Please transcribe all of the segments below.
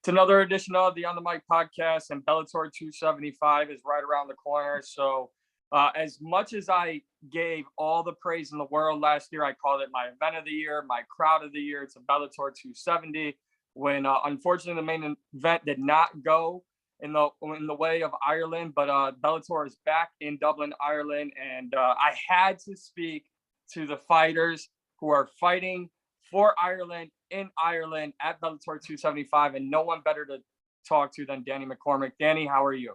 It's another edition of the On the Mic podcast, and Bellator 275 is right around the corner. So as much as I gave all the praise in the world last year, I called it my event of the year, my crowd of the year. It's a Bellator 270. When unfortunately the main event did not go in the way of Ireland, but Bellator is back in Dublin, Ireland, and I had to speak to the fighters who are fighting for Ireland in Ireland at Bellator 275, and no one better to talk to than Danni McCormack. Danny, how are you?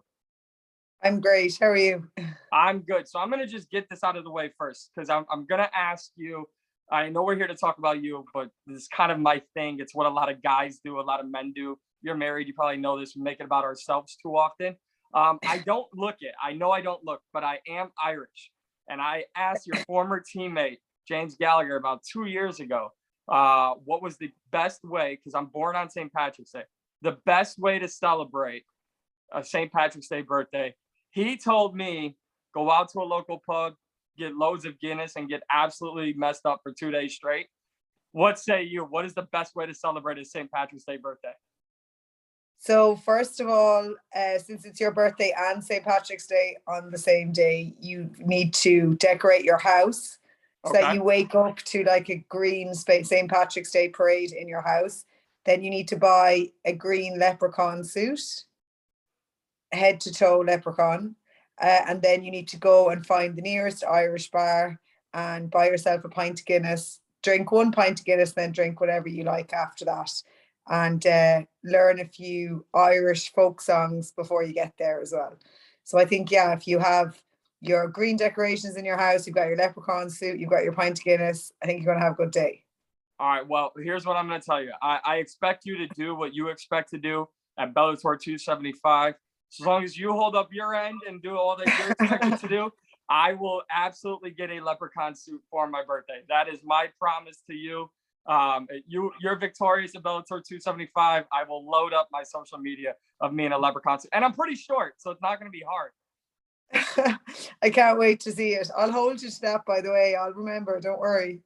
I'm great. How are you? I'm good. So I'm going to just get this out of the way first, because I'm going to ask you, I know we're here to talk about you, but this is kind of my thing. It's what a lot of guys do, a lot of men do. You're married. You probably know this. We make it about ourselves too often. I don't look it. I know I don't look, but I am Irish. And I asked your former teammate, James Gallagher, about 2 years ago, what was the best way, because I'm born on St. Patrick's Day, the best way to celebrate a St. Patrick's Day birthday. He told me, go out to a local pub, get loads of Guinness, and get absolutely messed up for 2 days straight. What say you? What is the best way to celebrate a St. Patrick's Day birthday? So first of all, since it's your birthday and St. Patrick's Day on the same day, you need to decorate your house so that you wake up to like a green St. Patrick's Day parade in your house. Then you need to buy a green leprechaun suit, head to toe leprechaun. And then you need to go and find the nearest Irish bar and buy yourself a pint of Guinness, drink 1 pint of Guinness, then drink whatever you like after that. And learn a few Irish folk songs before you get there as well. So I think, yeah, if you have your green decorations in your house, you've got your leprechaun suit, you've got your pint of Guinness, I think you're going to have a good day. All right, well, here's what I'm going to tell you. I expect you to do what you expect to do at Bellator 275. So as long as you hold up your end and do all that you're expected to do, I will absolutely get a leprechaun suit for my birthday. That is my promise to you. You're victorious at Bellator 275. I will load up my social media of me in a leprechaun suit. And I'm pretty short, so it's not going to be hard. I can't wait to see it. I'll hold you to that, by the way. I'll remember. Don't worry.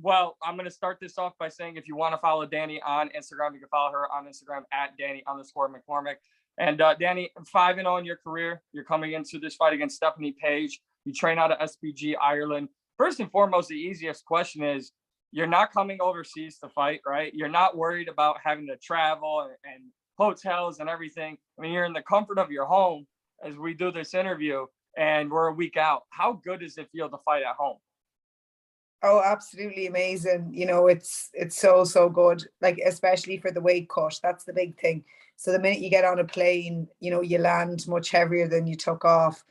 Well, I'm going to start this off by saying if you want to follow Danny on Instagram, you can follow her on Instagram at Danny_McCormack. And Danny, 5-0 in your career. You're coming into this fight against Stephanie Page. You train out of SBG Ireland. First and foremost, the easiest question is, you're not coming overseas to fight, right? You're not worried about having to travel and hotels and everything. I mean, you're in the comfort of your home as we do this interview, and we're a week out. How good does it feel to fight at home? Oh, absolutely amazing. You know, it's so good, like especially for the weight cut. That's the big thing. So the minute you get on a plane, you know, you land much heavier than you took off.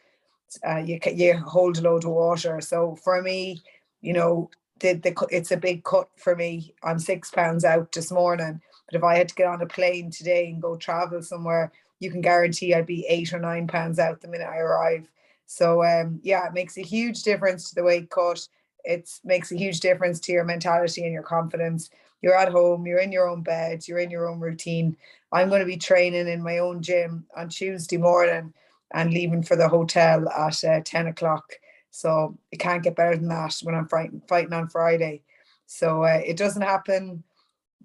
You hold a load of water. So for me, you know, it's a big cut for me. I'm 6 pounds out this morning, but if I had to get on a plane today and go travel somewhere, you can guarantee I'd be 8 or 9 pounds out the minute I arrive. So yeah, it makes a huge difference to the weight cut. It makes a huge difference to your mentality and your confidence. You're at home, you're in your own bed, you're in your own routine. I'm going to be training in my own gym on Tuesday morning and leaving for the hotel at 10 o'clock. So it can't get better than that when I'm fighting on Friday. So it doesn't happen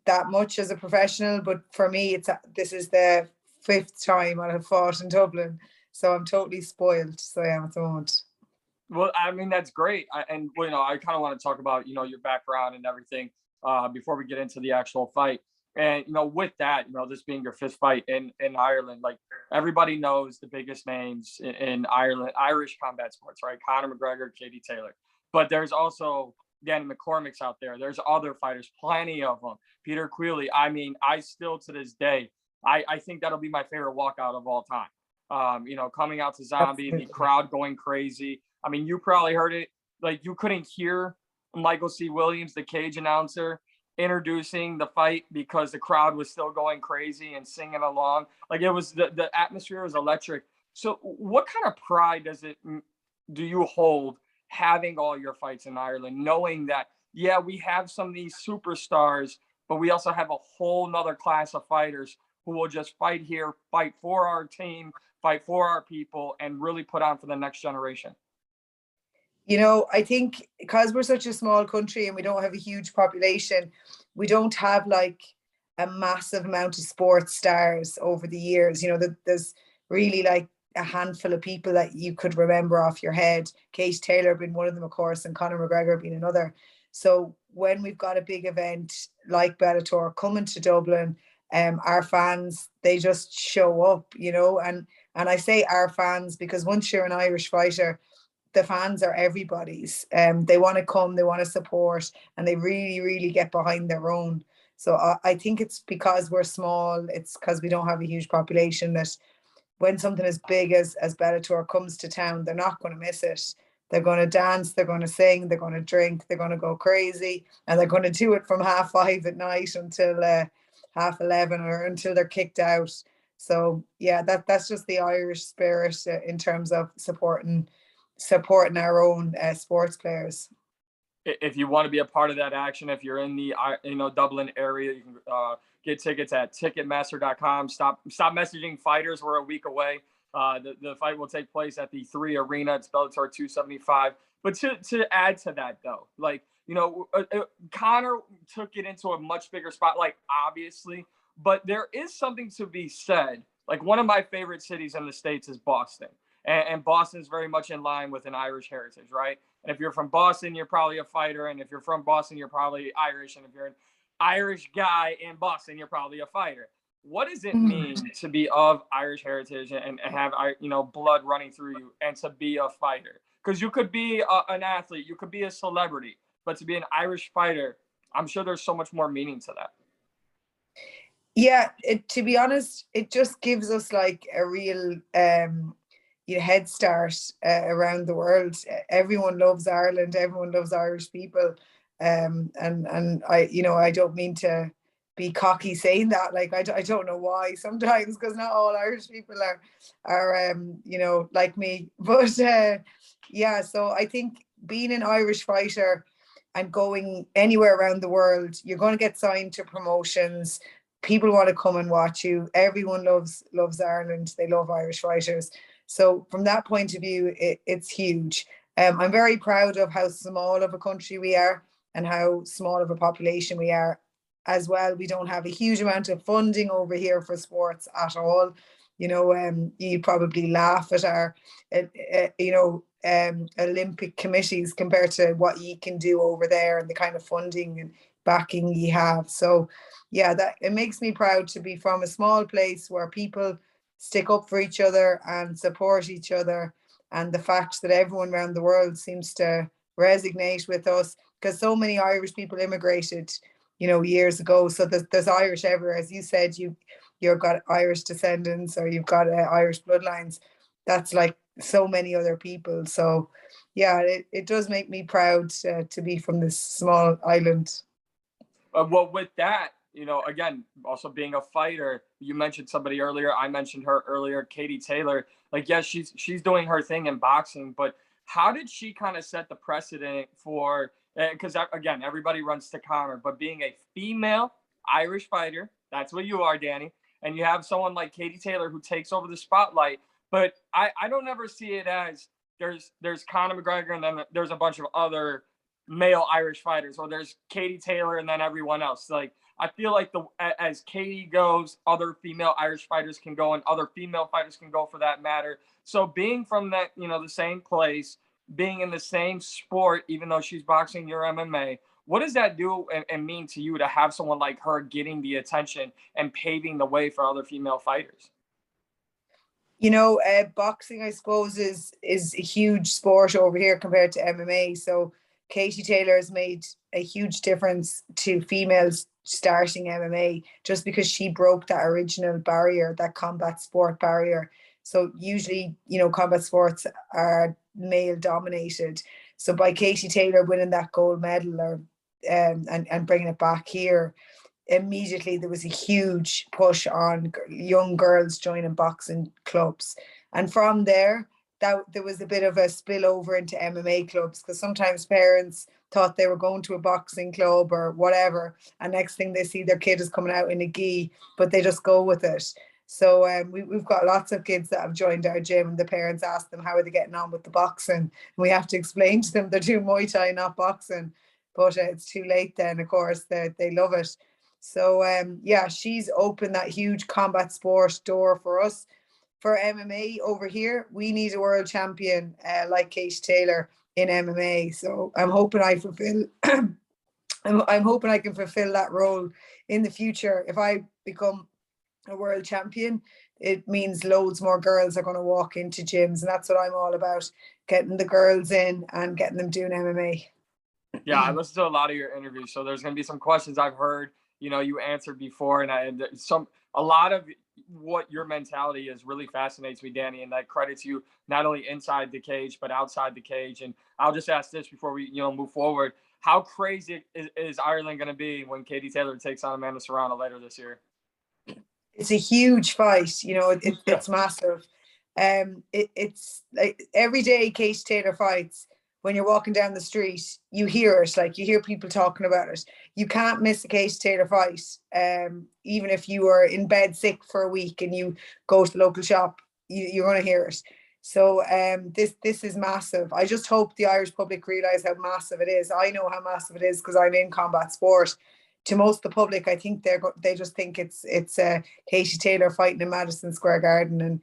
that much as a professional, but for me, this is the 5th time I have fought in Dublin. So I'm totally spoiled. So I am at the moment. Well, I mean, that's great. I kind of want to talk about, your background and everything before we get into the actual fight. And, with that, this being your 5th fight in Ireland, like everybody knows the biggest names in Ireland, Irish combat sports, right? Conor McGregor, Katie Taylor. But there's also Danni McCormack's out there. There's other fighters, plenty of them. Peter Queally. I mean, I still to this day, I think that'll be my favorite walkout of all time. Coming out to Zombie, the crowd going crazy. I mean, you probably heard it. Like, you couldn't hear Michael C. Williams, the cage announcer, introducing the fight because the crowd was still going crazy and singing along. Like, it was the atmosphere was electric. So what kind of pride do you hold having all your fights in Ireland, knowing that, yeah, we have some of these superstars, but we also have a whole nother class of fighters who will just fight here, fight for our team, fight for our people, and really put on for the next generation? I think because we're such a small country and we don't have a huge population, we don't have like a massive amount of sports stars over the years. You know, there's really like a handful of people that you could remember off your head. Katie Taylor being one of them, of course, and Conor McGregor being another. So when we've got a big event like Bellator coming to Dublin, our fans, they just show up, you know, and I say our fans because once you're an Irish fighter, the fans are everybody's. They want to come, they want to support, and they really, really get behind their own. So I think it's because we're small, it's because we don't have a huge population, that when something as big as Bellator comes to town, they're not going to miss it. They're going to dance, they're going to sing, they're going to drink, they're going to go crazy, and they're going to do it from 5:30 at night until 11:30 or until they're kicked out. So yeah, that's just the Irish spirit in terms of supporting our own sports players. If you want to be a part of that action, if you're in the Dublin area, you can get tickets at Ticketmaster.com. Stop messaging fighters. We're a week away. The fight will take place at the 3 Arena. It's Bellator 275. But to add to that, though, like, you know, Conor took it into a much bigger spotlight, obviously. But there is something to be said. Like, one of my favorite cities in the States is Boston. And Boston's very much in line with an Irish heritage, right? And if you're from Boston, you're probably a fighter. And if you're from Boston, you're probably Irish. And if you're an Irish guy in Boston, you're probably a fighter. What does it mean to be of Irish heritage and have, you know, blood running through you and to be a fighter? Because you could be an athlete, you could be a celebrity, but to be an Irish fighter, I'm sure there's so much more meaning to that. Yeah, to be honest, it just gives us like a real head start around the world. Everyone loves Ireland. Everyone loves Irish people. And I don't mean to be cocky saying that. Like, I don't know why sometimes, because not all Irish people are like me. But yeah, so I think being an Irish fighter and going anywhere around the world, you're going to get signed to promotions. People want to come and watch you. Everyone loves Ireland. They love Irish fighters. So from that point of view, it's huge. I'm very proud of how small of a country we are and how small of a population we are as well. We don't have a huge amount of funding over here for sports at all. You know, you probably laugh at our, Olympic committees compared to what you can do over there and the kind of funding and backing you have. So yeah, that it makes me proud to be from a small place where people stick up for each other and support each other, and the fact that everyone around the world seems to resonate with us, because so many Irish people immigrated, you know, years ago. So there's Irish everywhere. As you said, you've got Irish descendants or you've got Irish bloodlines. That's like so many other people. So yeah, it does make me proud to be from this small island. Well, with that, you know, again, also being a fighter, you mentioned somebody earlier. I mentioned her earlier, Katie Taylor. Like, yes, she's doing her thing in boxing, but how did she kind of set the precedent for? Because again, everybody runs to Conor, but being a female Irish fighter, that's what you are, Danny. And you have someone like Katie Taylor who takes over the spotlight. But I don't ever see it as there's Conor McGregor and then there's a bunch of other male Irish fighters, or there's Katie Taylor and then everyone else. Like, I feel like as Katie goes, other female Irish fighters can go, and other female fighters can go for that matter. So being from that, you know, the same place, being in the same sport, even though she's boxing, you're MMA, what does that do and mean to you to have someone like her getting the attention and paving the way for other female fighters? You know, boxing, I suppose, is a huge sport over here compared to MMA. So Katie Taylor has made a huge difference to females starting MMA just because she broke that original barrier, that combat sport barrier. So usually, you know, combat sports are male dominated. So by Katie Taylor winning that gold medal or and bringing it back here, immediately there was a huge push on young girls joining boxing clubs, and from there there was a bit of a spillover into MMA clubs, because sometimes parents thought they were going to a boxing club or whatever, and next thing they see their kid is coming out in a gi, but they just go with it. So we've got lots of kids that have joined our gym, and the parents ask them how are they getting on with the boxing, and we have to explain to them they're doing Muay Thai, not boxing. But it's too late then, of course. They love it. So yeah, she's opened that huge combat sport door for us. For MMA over here, we need a world champion like Katie Taylor in MMA. So I'm hoping I fulfill. I'm hoping I can fulfill that role in the future. If I become a world champion, it means loads more girls are going to walk into gyms, and that's what I'm all about: getting the girls in and getting them doing MMA. Yeah, I listened to a lot of your interviews, so there's going to be some questions I've heard, you answered before, and a lot of what your mentality is really fascinates me, Danny, and that credits you not only inside the cage but outside the cage. And I'll just ask this before we move forward: how crazy is Ireland going to be when Katie Taylor takes on Amanda Serrano later this year? It's a huge fight, it's massive. It's like every day Katie Taylor fights. When you're walking down the street, you hear it, like you hear people talking about it. You can't miss a Katie Taylor fight. Even if you are in bed sick for a week and you go to the local shop, you're going to hear it. So this is massive. I just hope the Irish public realise how massive it is. I know how massive it is because I'm in combat sport. To most of the public, I think they just think it's Katie Taylor fighting in Madison Square Garden, and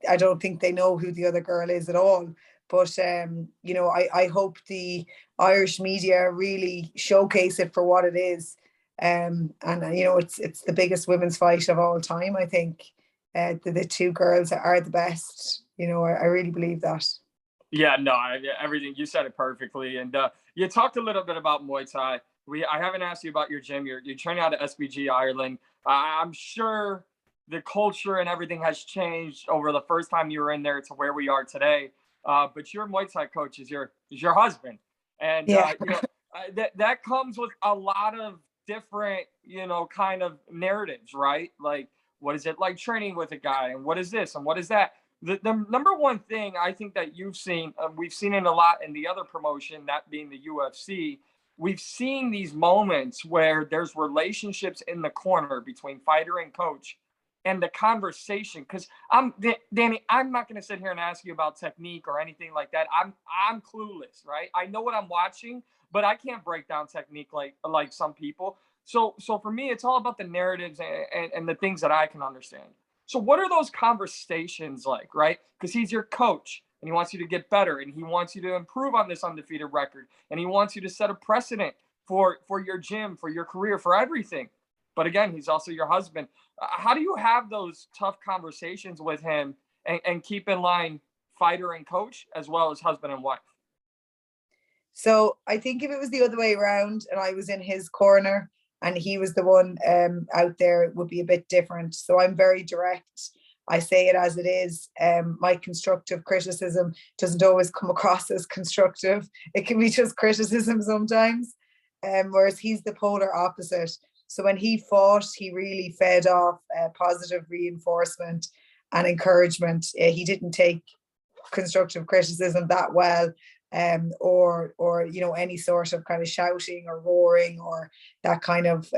I don't think they know who the other girl is at all. But I hope the Irish media really showcase it for what it is. And it's the biggest women's fight of all time. I think the two girls are the best. I really believe that. Yeah, no, everything you said it perfectly. And you talked a little bit about Muay Thai. I haven't asked you about your gym. You're training out at SBG Ireland. I'm sure the culture and everything has changed over the first time you were in there to where we are today. But your Muay Thai coach is your husband, and yeah. That comes with a lot of different kind of narratives, right? Like, what is it like training with a guy, and what is this and what is that? The number one thing I think that you've seen, we've seen it a lot in the other promotion, that being the UFC. We've seen these moments where there's relationships in the corner between fighter and coach, and the conversation. Because Danny, I'm not going to sit here and ask you about technique or anything like that. I'm clueless, right? I know what I'm watching, but I can't break down technique like some people. So for me, it's all about the narratives and the things that I can understand. So what are those conversations like, right? Because he's your coach, and he wants you to get better, and he wants you to improve on this undefeated record, and he wants you to set a precedent for your gym, for your career, for everything. But again, he's also your husband. How do you have those tough conversations with him and keep in line fighter and coach as well as husband and wife? So I think if it was the other way around and I was in his corner and he was the one out there, it would be a bit different. So I'm very direct. I say it as it is. My constructive criticism doesn't always come across as constructive. It can be just criticism sometimes. Whereas he's the polar opposite. So when he fought, he really fed off positive reinforcement and encouragement. He didn't take constructive criticism that well, or any sort of kind of shouting or roaring or that kind of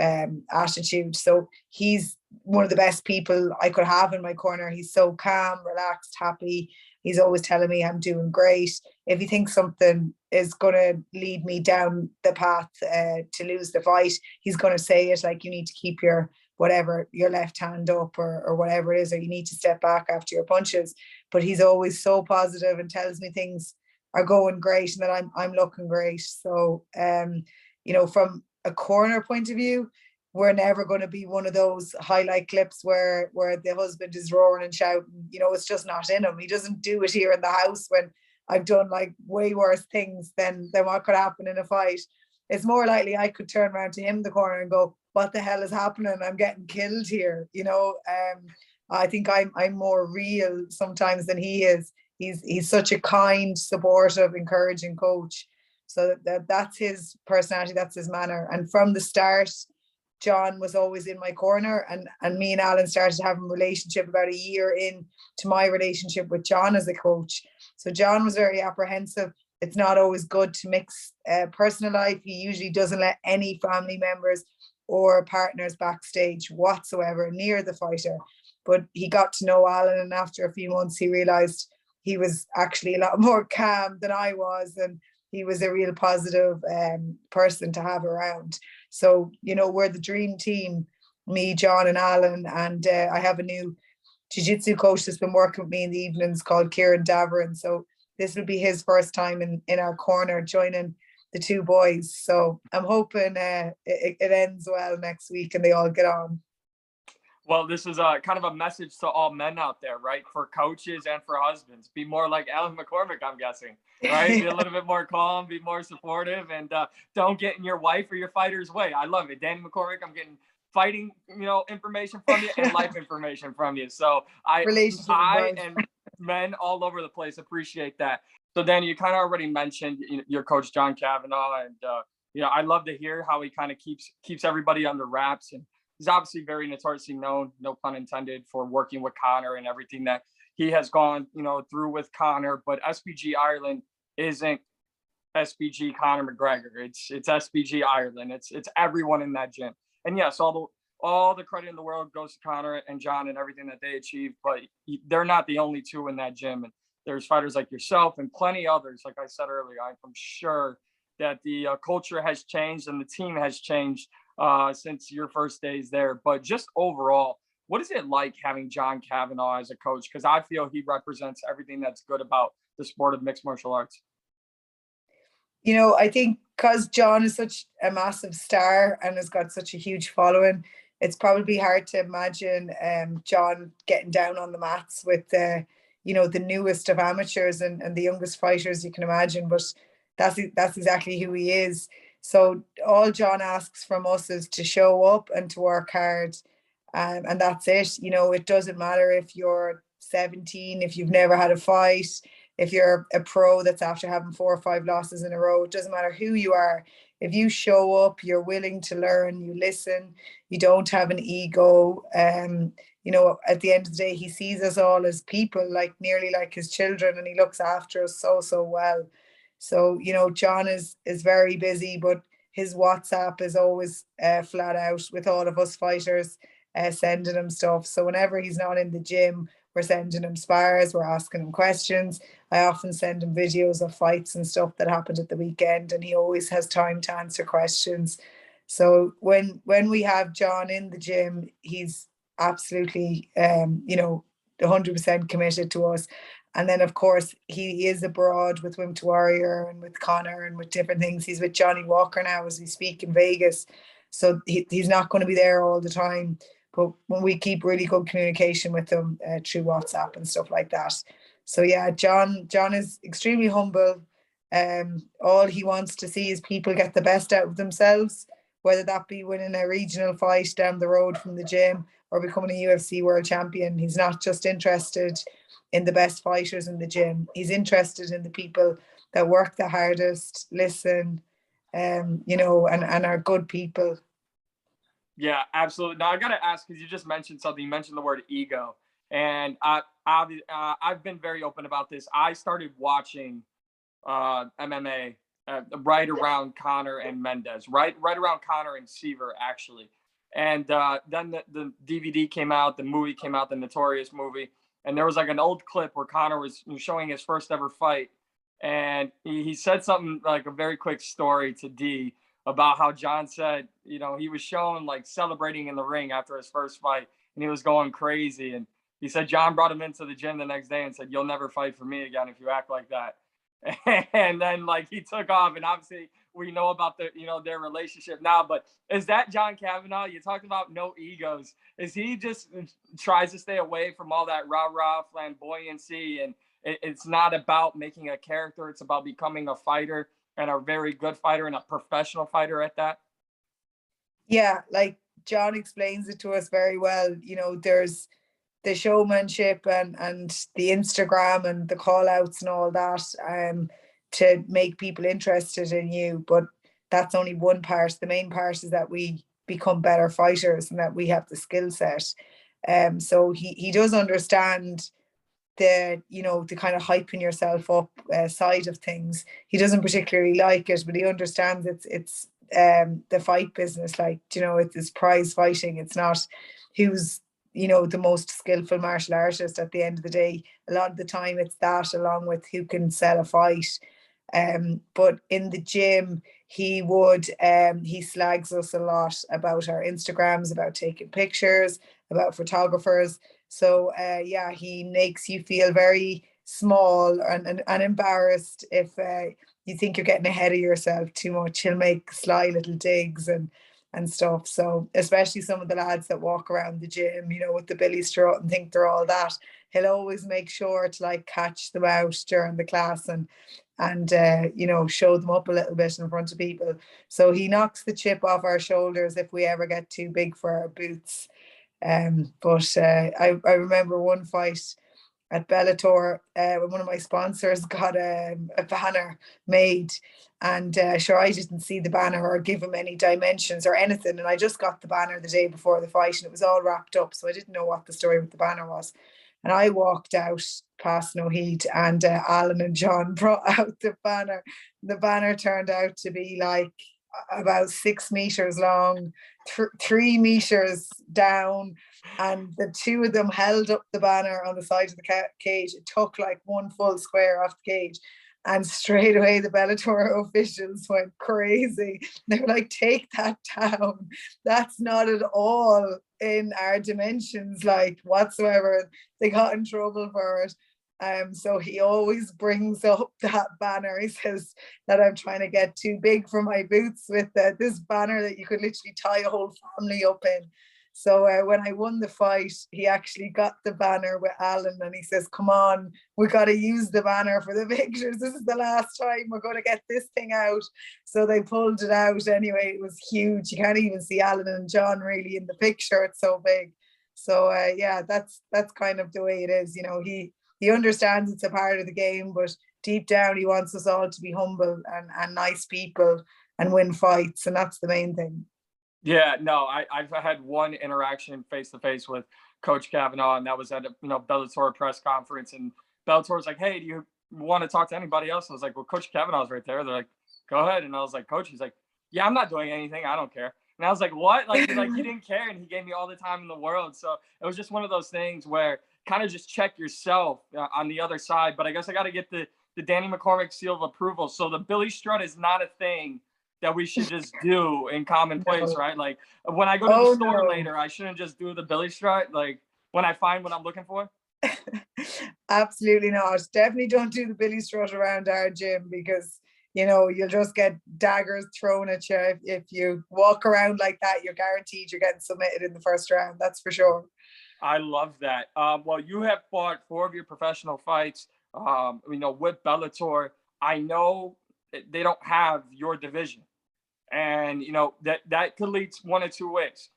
attitude. So he's one of the best people I could have in my corner. He's so calm, relaxed, happy. He's always telling me I'm doing great. If he thinks something is going to lead me down the path to lose the fight, he's going to say it, like, you need to keep your left hand up or whatever it is, or you need to step back after your punches. But he's always so positive and tells me things are going great and that I'm looking great. So, from a corner point of view, we're never going to be one of those highlight clips where the husband is roaring and shouting. It's just not in him. He doesn't do it here in the house when I've done like way worse things than what could happen in a fight. It's more likely I could turn around to him in the corner and go, what the hell is happening? I'm getting killed here. I think I'm more real sometimes than he is. He's such a kind, supportive, encouraging coach. So that's his personality, that's his manner. And from the start, John was always in my corner, and me and Alan started having a relationship about a year in to my relationship with John as a coach. So John was very apprehensive. It's not always good to mix personal life. He usually doesn't let any family members or partners backstage whatsoever near the fighter. But he got to know Alan, and after a few months, he realized he was actually a lot more calm than I was, and he was a real positive person to have around. So, we're the dream team, me, John and Alan. And I have a new jiu-jitsu coach that's been working with me in the evenings called Kieran Daverin. So this will be his first time in our corner joining the two boys. So I'm hoping it ends well next week and they all get on. Well, this is a kind of a message to all men out there, right? For coaches and for husbands. Be more like Danni McCormack, I'm guessing, right? Yeah. Be a little bit more calm, be more supportive, and don't get in your wife or your fighter's way. I love it. Danni McCormack, I'm getting fighting, information from you and life information from you. So I and men all over the place appreciate that. So Danni, you kind of already mentioned your coach, John Kavanagh, and I love to hear how he kind of keeps everybody under wraps. And he's obviously very notoriously known, no pun intended, for working with Conor and everything that he has gone, through with Conor. But SBG Ireland isn't SBG Conor McGregor. It's SBG Ireland. It's everyone in that gym. And yes, all the credit in the world goes to Conor and John and everything that they achieved. But they're not the only two in that gym. And there's fighters like yourself and plenty others. Like I said earlier, I'm sure that the culture has changed and the team has changed since your first days there. But just overall, what is it like having John Kavanagh as a coach? Because I feel he represents everything that's good about the sport of mixed martial arts. I think because John is such a massive star and has got such a huge following, it's probably hard to imagine John getting down on the mats with the newest of amateurs and the youngest fighters you can imagine. But that's exactly who he is. So all John asks from us is to show up and to work hard. And that's it. It doesn't matter if you're 17, if you've never had a fight, if you're a pro that's after having 4 or 5 losses in a row. It doesn't matter who you are. If you show up, you're willing to learn, you listen, you don't have an ego. At the end of the day, he sees us all as people, nearly like his children, and he looks after us so well. So, John is very busy, but his WhatsApp is always flat out with all of us fighters, sending him stuff. So whenever he's not in the gym, we're sending him spars, we're asking him questions. I often send him videos of fights and stuff that happened at the weekend, and he always has time to answer questions. So when we have John in the gym, he's absolutely 100% committed to us. And then, of course, he is abroad with Women to Warrior and with Conor and with different things. He's with Johnny Walker now as we speak in Vegas. So he's not going to be there all the time. But when we keep really good communication with him through WhatsApp and stuff like that. So, yeah, John is extremely humble. All he wants to see is people get the best out of themselves, whether that be winning a regional fight down the road from the gym or becoming a UFC world champion. He's not just interested in the best fighters in the gym. He's interested in the people that work the hardest, listen, and are good people. Yeah, absolutely. Now I got to ask, because you just mentioned something. You mentioned the word ego, and I've been very open about this. I started watching MMA right around Conor and Mendes, right around Conor and Seaver, actually. And then the DVD came out, the movie came out, the Notorious movie. And there was an old clip where Conor was showing his first ever fight. And he said something like a very quick story to D about how John said, he was shown celebrating in the ring after his first fight and he was going crazy. And he said John brought him into the gym the next day and said, "You'll never fight for me again if you act like that." And then he took off, and obviously we know about their relationship now. But is that John Kavanagh? You talked about no egos. Is he just tries to stay away from all that rah-rah flamboyancy, and it's not about making a character, it's about becoming a fighter, and a very good fighter and a professional fighter at that? Yeah, John explains it to us very well. There's the showmanship and the Instagram and the call outs and all that to make people interested in you. But that's only one part. The main part is that we become better fighters and that we have the skill set. So he does understand the kind of hyping yourself up side of things. He doesn't particularly like it, but he understands it's the fight business. It's prize fighting. It's not who's the most skillful martial artist at the end of the day. A lot of the time it's that, along with who can sell a fight. But in the gym, he slags us a lot about our Instagrams, about taking pictures, about photographers. So yeah, he makes you feel very small and embarrassed if you think you're getting ahead of yourself too much. He'll make sly little digs and stuff. So especially some of the lads that walk around the gym, with the Billy Strut and think they're all that, he'll always make sure to like catch them out during the class and show them up a little bit in front of people. So he knocks the chip off our shoulders if we ever get too big for our boots. But I remember one fight at Bellator when one of my sponsors got a banner made, and sure, I didn't see the banner or give him any dimensions or anything, and I just got the banner the day before the fight and it was all wrapped up, so I didn't know what the story with the banner was. And I walked out past No Heat, and Alan and John brought out the banner. The banner turned out to be like about 6 meters long, 3 meters down, and the two of them held up the banner on the side of the cage. It took like one full square off the cage, and straight away the Bellator officials went crazy. They were like, take that down, that's not at all in our dimensions, like, whatsoever. They got in trouble for it. So he always brings up that banner. He says that I'm trying to get too big for my boots with this banner that you could literally tie a whole family up in. So when I won the fight, he actually got the banner with Alan, and he says, come on, we got to use the banner for the pictures. This is the last time we're going to get this thing out. So they pulled it out anyway. It was huge. You can't even see Alan and John really in the picture. It's so big. So yeah, that's kind of the way it is. He understands it's a part of the game, but deep down he wants us all to be humble and nice people and win fights, and that's the main thing. Yeah, no, I've had one interaction face to face with Coach Kavanagh, and that was at a Bellator press conference. And Bellator was like, "Hey, do you want to talk to anybody else?" I was like, "Well, Coach Kavanagh's right there." They're like, "Go ahead." And I was like, "Coach," he's like, "Yeah, I'm not doing anything. I don't care." And I was like, "What?" Like he didn't care, and he gave me all the time in the world. So it was just one of those things where kind of just check yourself on the other side. But I guess I got to get the Danni McCormack seal of approval. So the Billy Strut is not a thing that we should just do in commonplace, right? Like when I go to the store later, I shouldn't just do the Billy Strut, like when I find what I'm looking for. Absolutely not. Definitely don't do the Billy Strut around our gym, because you'll just get daggers thrown at you. If you walk around like that, you're guaranteed you're getting submitted in the first round. That's for sure. I love that. Well, you have fought 4 of your professional fights, with Bellator. I know they don't have your division, and that could lead one of 2 ways.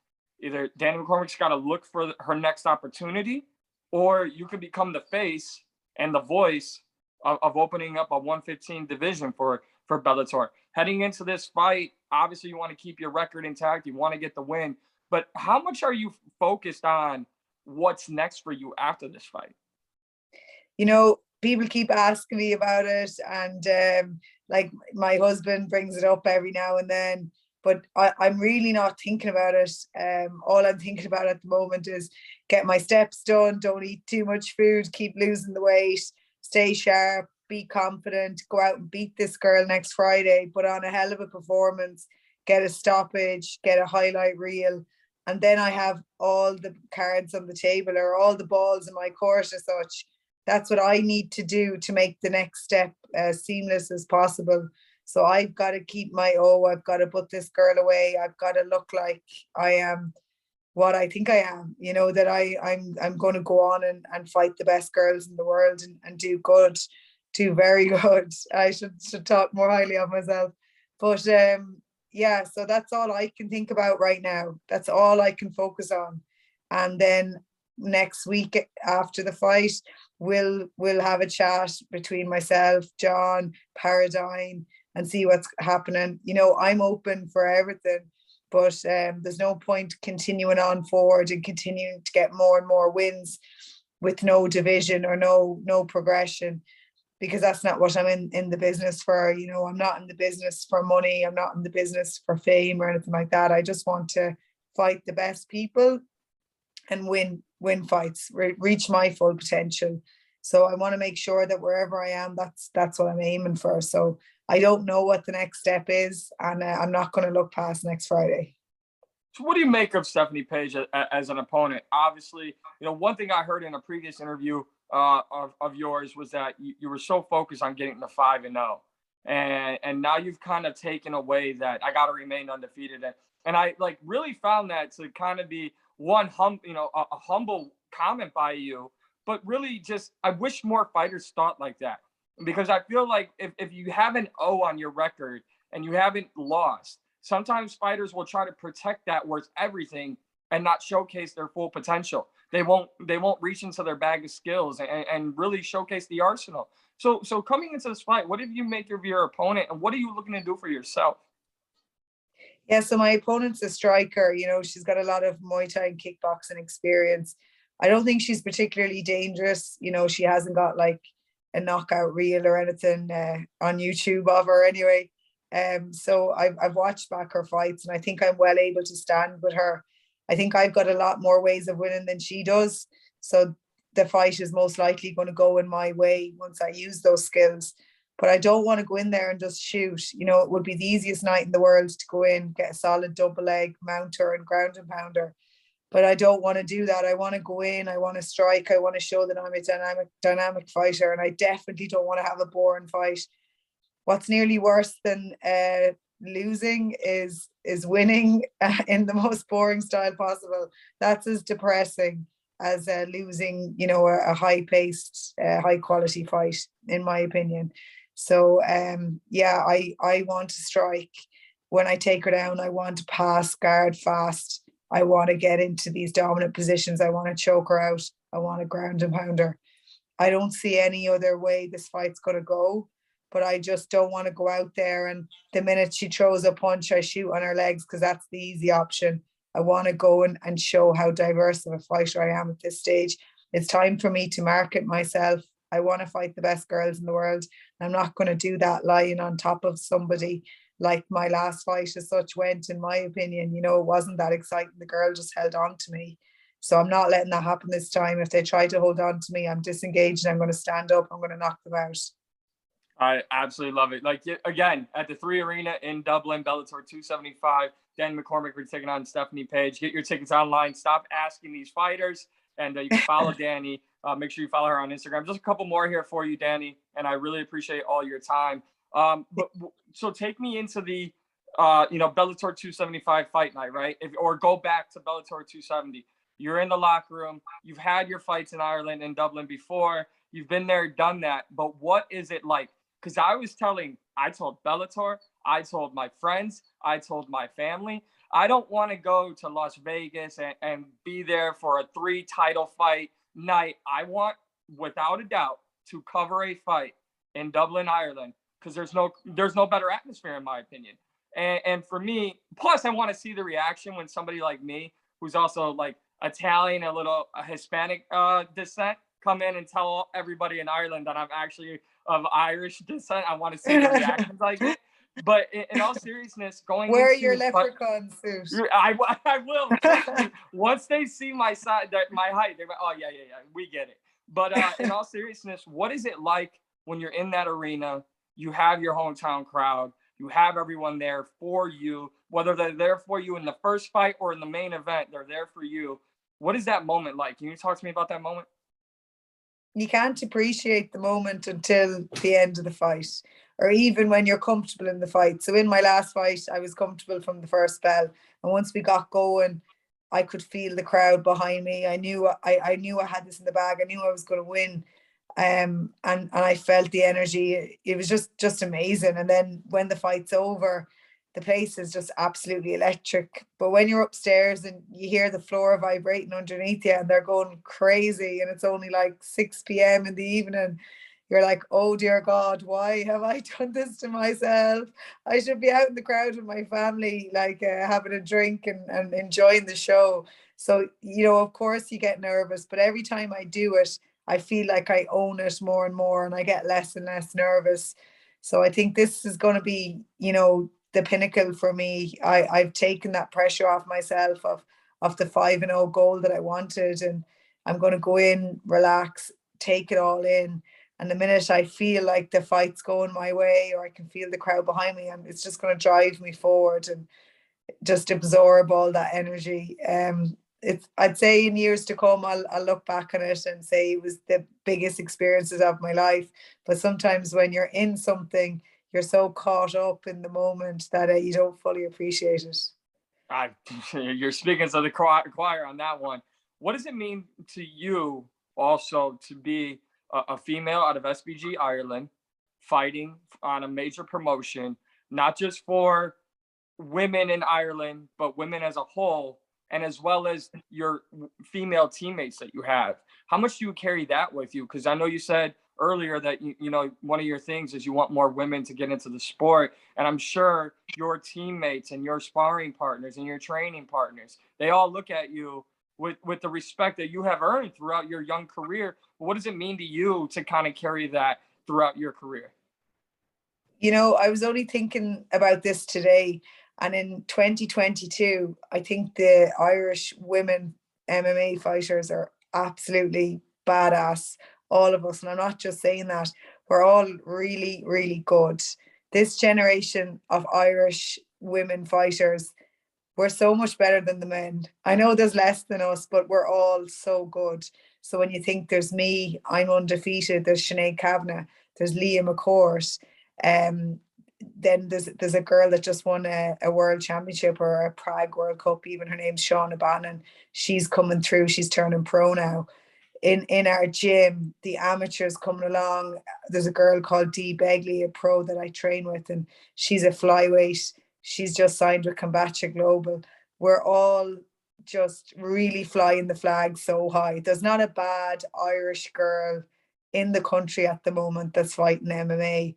Either Danni McCormack's got to look for her next opportunity, or you could become the face and the voice of opening up a 115 division for Bellator. Heading into this fight, obviously you want to keep your record intact, you want to get the win, but how much are you focused on what's next for you after this fight? People keep asking me about it, and like my husband brings it up every now and then, but I'm really not thinking about it. All I'm thinking about at the moment is get my steps done, don't eat too much food, keep losing the weight, stay sharp, be confident, go out and beat this girl next Friday, put on a hell of a performance, get a stoppage, get a highlight reel, and then I have all the cards on the table, or all the balls in my court as such. That's what I need to do to make the next step as seamless as possible. So I've got to keep I've got to put this girl away. I've got to look like I am what I think I am, that I'm going to go on and fight the best girls in the world and do good, do very good. I should talk more highly of myself. But yeah, so that's all I can think about right now. That's all I can focus on. And then next week after the fight, we'll have a chat between myself, John, Paradigm, and see what's happening. I'm open for everything, but there's no point continuing on forward and continuing to get more and more wins with no division or no progression, because that's not what I'm in the business for. I'm not in the business for money. I'm not in the business for fame or anything like that. I just want to fight the best people and win fights, reach my full potential. So I want to make sure that wherever I am, that's what I'm aiming for. So I don't know what the next step is, and I'm not going to look past next Friday. So what do you make of Stephanie Page as an opponent? Obviously, one thing I heard in a previous interview of yours was that you were so focused on getting the 5-0, and now you've kind of taken away that I got to remain undefeated, and I like really found that to kind of be a humble comment by you, but really just I wish more fighters thought like that, because I feel like if you have an O on your record and you haven't lost, sometimes fighters will try to protect that worth everything and not showcase their full potential. They won't reach into their bag of skills and really showcase the arsenal. So coming into this fight, what did you make of your opponent, and what are you looking to do for yourself? Yeah, so my opponent's a striker. She's got a lot of Muay Thai and kickboxing experience. I don't think she's particularly dangerous. She hasn't got like a knockout reel or anything on YouTube of her anyway. So I've watched back her fights, and I think I'm well able to stand with her. I think I've got a lot more ways of winning than she does. So the fight is most likely going to go in my way once I use those skills. But I don't want to go in there and just shoot. It would be the easiest night in the world to go in, get a solid double leg, mount her and ground and pound her. But I don't want to do that. I want to go in, I want to strike, I want to show that I'm a dynamic fighter, and I definitely don't want to have a boring fight. What's nearly worse than losing is winning in the most boring style possible. That's as depressing as losing, a high-paced, high-quality fight, in my opinion. So, I want to strike. When I take her down, I want to pass, guard fast. I want to get into these dominant positions. I want to choke her out. I want to ground and pound her. I don't see any other way this fight's going to go, but I just don't want to go out there and the minute she throws a punch, I shoot on her legs, because that's the easy option. I want to go and show how diverse of a fighter I am at this stage. It's time for me to market myself. I want to fight the best girls in the world. I'm not going to do that lying on top of somebody like my last fight as such went, in my opinion. It wasn't that exciting. The girl just held on to me. So I'm not letting that happen this time. If they try to hold on to me, I'm disengaged and I'm going to stand up. I'm going to knock them out. I absolutely love it. Like, again, at the 3 Arena in Dublin, Bellator 275, Danni McCormack, we're taking on Stephanie Page. Get your tickets online. Stop asking these fighters. And you can follow Danni. Make sure you follow her on Instagram. Just a couple more here for you, Danni. And I really appreciate all your time. So take me into the, Bellator 275 fight night, right? Or go back to Bellator 270. You're in the locker room. You've had your fights in Ireland and Dublin before. You've been there, done that. But what is it like? Because I told Bellator, I told my friends, I told my family, I don't want to go to Las Vegas and be there for a 3 title fight night. I want, without a doubt, to cover a fight in Dublin, Ireland, because there's no better atmosphere, in my opinion. And for me, plus I want to see the reaction when somebody like me, who's also like Italian, a little Hispanic descent, come in and tell everybody in Ireland that I'm actually of Irish descent. I want to see the reactions I get. But in all seriousness, wear your leprechaun suit. I will. Once they see my height, they're like, oh, yeah, we get it. But in all seriousness, what is it like when you're in that arena? You have your hometown crowd. You have everyone there for you, whether they're there for you in the first fight or in the main event, they're there for you. What is that moment like? Can you talk to me about that moment? You can't appreciate the moment until the end of the fight, or even when you're comfortable in the fight. So in my last fight, I was comfortable from the first bell. And once we got going, I could feel the crowd behind me. I knew I had this in the bag. I knew I was going to win. And I felt the energy. It was just amazing. And then when the fight's over, the place is just absolutely electric. But when you're upstairs and you hear the floor vibrating underneath you and they're going crazy, and it's only like 6 p.m. in the evening, you're like, oh dear God, why have I done this to myself? I should be out in the crowd with my family, like having a drink and enjoying the show. So, of course you get nervous, but every time I do it, I feel like I own it more and more, and I get less and less nervous. So I think this is going to be, the pinnacle for me. I've taken that pressure off myself of the 5-0 goal that I wanted, and I'm going to go in, relax, take it all in. And the minute I feel like the fight's going my way, or I can feel the crowd behind me, and it's just going to drive me forward and just absorb all that energy. I'd say in years to come, I'll look back on it and say it was the biggest experiences of my life. But sometimes when you're in something, you're so caught up in the moment that you don't fully appreciate it. You're speaking to the choir on that one. What does it mean to you also to be a female out of SBG Ireland fighting on a major promotion, not just for women in Ireland, but women as a whole, and as well as your female teammates that you have? How much do you carry that with you? Because I know you said earlier that you know one of your things is you want more women to get into the sport, and I'm sure your teammates and your sparring partners and your training partners, they all look at you with the respect that you have earned throughout your young career. What does it mean to you to kind of carry that throughout your career? You know, I was only thinking about this today, and in 2022, I think the Irish women MMA fighters are absolutely badass, all of us. And I'm not just saying that, we're all really, really good. This generation of Irish women fighters, we're so much better than the men. I know there's less than us, but we're all so good. So when you think there's me, I'm undefeated, there's Sinead Kavanagh, there's Leah McCourt, then there's a girl that just won a world championship or a Prague World Cup, even her name's Shauna Bannon. She's coming through, she's turning pro now. In our gym, the amateurs coming along, there's a girl called Dee Begley, a pro that I train with, and she's a flyweight. She's just signed with Combacha Global. We're all just really flying the flag so high. There's not a bad Irish girl in the country at the moment that's fighting MMA.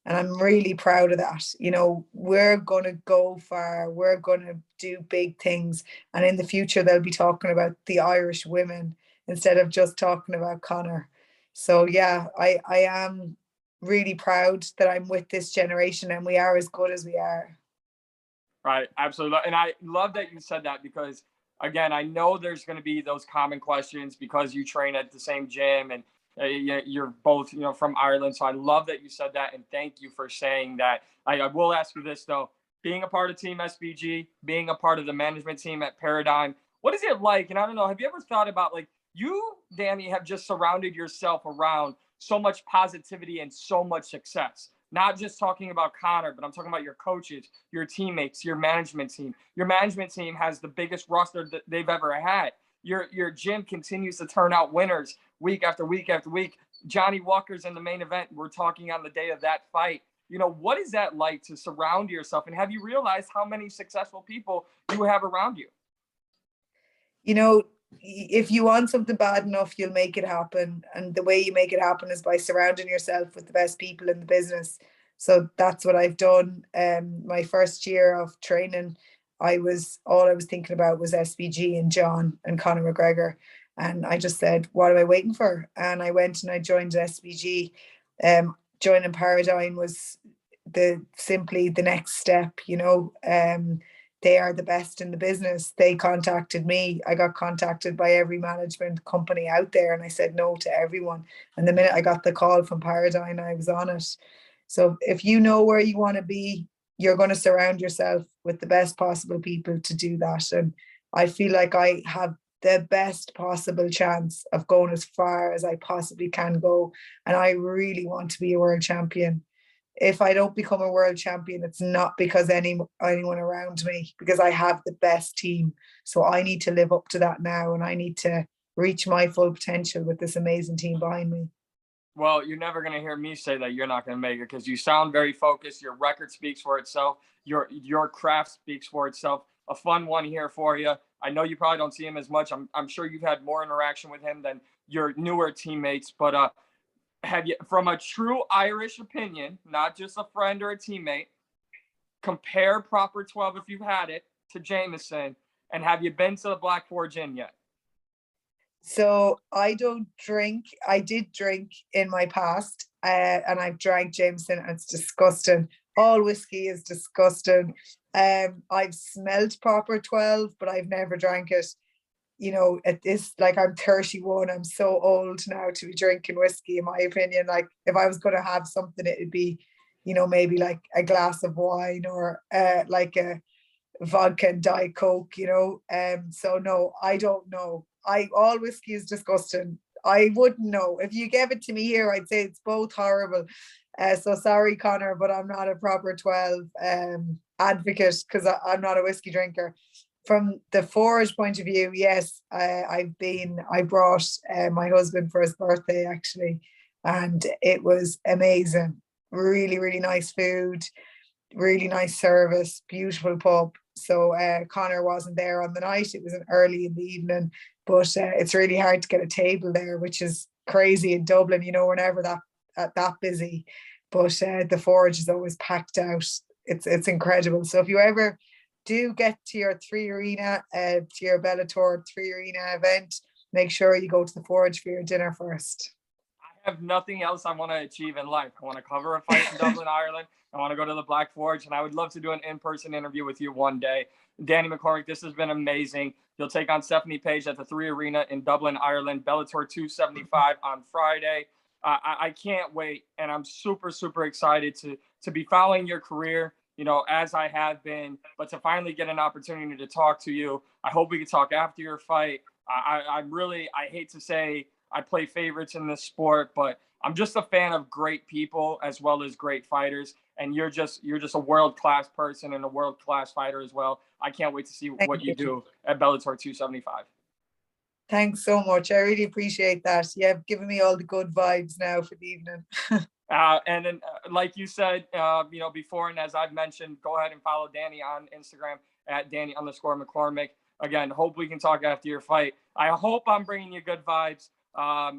And I'm really proud of that. You know, we're going to go far. We're going to do big things. And in the future, they'll be talking about the Irish women instead of just talking about Conor. So, yeah, I am really proud that I'm with this generation and we are as good as we are. Right, absolutely. And I love that you said that because, again, I know there's going to be those common questions because you train at the same gym and you're both, from Ireland. So I love that you said that. And thank you for saying that. I will ask you this, though. Being a part of Team SBG, being a part of the management team at Paradigm, what is it like? And I don't know, have you ever thought about, like, you, Danni, have just surrounded yourself around so much positivity and so much success? Not just talking about Conor, but I'm talking about your coaches, your teammates, your management team. Your management team has the biggest roster that they've ever had. Your gym continues to turn out winners week after week after week. Johnny Walker's in the main event. We're talking on the day of that fight. What is that like to surround yourself? And have you realized how many successful people you have around you? If you want something bad enough, you'll make it happen. And the way you make it happen is by surrounding yourself with the best people in the business. So that's what I've done. My first year of training, all I was thinking about was SBG and John and Conor McGregor. And I just said, what am I waiting for? And I went and I joined SBG. Joining Paradigm was simply the next step, they are the best in the business. They contacted me. I got contacted by every management company out there and I said no to everyone. And the minute I got the call from Paradigm, I was on it. So if you know where you want to be, you're going to surround yourself with the best possible people to do that. And I feel like I have the best possible chance of going as far as I possibly can go. And I really want to be a world champion. If I don't become a world champion, it's not because anyone around me, because I have the best team. So I need to live up to that now, and I need to reach my full potential with this amazing team behind me. Well, you're never going to hear me say that you're not going to make it because you sound very focused. Your record speaks for itself. Your craft speaks for itself. A fun one here for you. I know you probably don't see him as much. I'm sure you've had more interaction with him than your newer teammates, but have you, from a true Irish opinion, not just a friend or a teammate, compare Proper 12 if you've had it to Jameson, and have you been to the Black Forge Inn yet? So I don't drink. I did drink in my past, and I've drank Jameson, and it's disgusting. All whiskey is disgusting. I've smelled Proper 12, but I've never drank it. you know, at this, like, I'm 31, I'm so old now to be drinking whiskey, in my opinion. Like, if I was going to have something, it'd be, you know, maybe like a glass of wine, or like a vodka and Diet Coke, you know. So no, I don't know. All whiskey is disgusting. I wouldn't know. If you gave it to me here, I'd say it's both horrible. So sorry, Connor, but I'm not a proper 12 advocate, because I'm not a whiskey drinker. From the forage point of view, yes, I brought my husband for his birthday, actually, and it was amazing. Really, really nice food, really nice service, beautiful pub. So Connor wasn't there on the night. It was an early in the evening, but it's really hard to get a table there, which is crazy in Dublin. You know, we're never that busy, but the forage is always packed out. It's incredible. So if you ever do get to your Three Arena, to your Bellator Three Arena event, make sure you go to the forage for your dinner first. I have nothing else I want to achieve in life. I want to cover a fight in Dublin, Ireland. I want to go to the Black Forge, and I would love to do an in-person interview with you one day. Danni McCormack, this has been amazing. You'll take on Stephanie Page at the Three Arena in Dublin, Ireland, Bellator 275 on Friday. I can't wait, and I'm super, super excited to be following your career, you know, as I have been, but to finally get an opportunity to talk to you. I hope we can talk after your fight. I hate to say I play favorites in this sport, but I'm just a fan of great people as well as great fighters. And you're just a world-class person and a world-class fighter as well. I can't wait to see what you do at Bellator 275. Thanks so much. I really appreciate that. You have given me all the good vibes now for the evening. And then, like you said, you know, before, and as I've mentioned, go ahead and follow Danni on Instagram at Danni_McCormack. Again, hope we can talk after your fight. I hope I'm bringing you good vibes.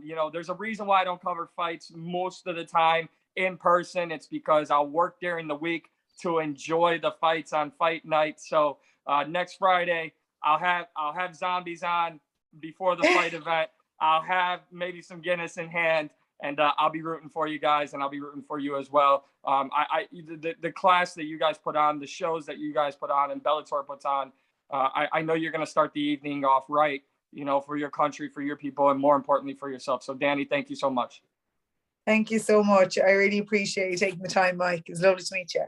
You know, there's a reason why I don't cover fights most of the time in person. It's because I'll work during the week to enjoy the fights on fight night. So next Friday, I'll have zombies on before the fight event. I'll have maybe some Guinness in hand, and I'll be rooting for you guys, and I'll be rooting for you as well. The class that you guys put on, the shows that you guys put on, and Bellator puts on, I know you're going to start the evening off right, you know, for your country, for your people, and more importantly for yourself. So Danni, thank you so much. Thank you so much. I really appreciate you taking the time, Mike. It's lovely to meet you.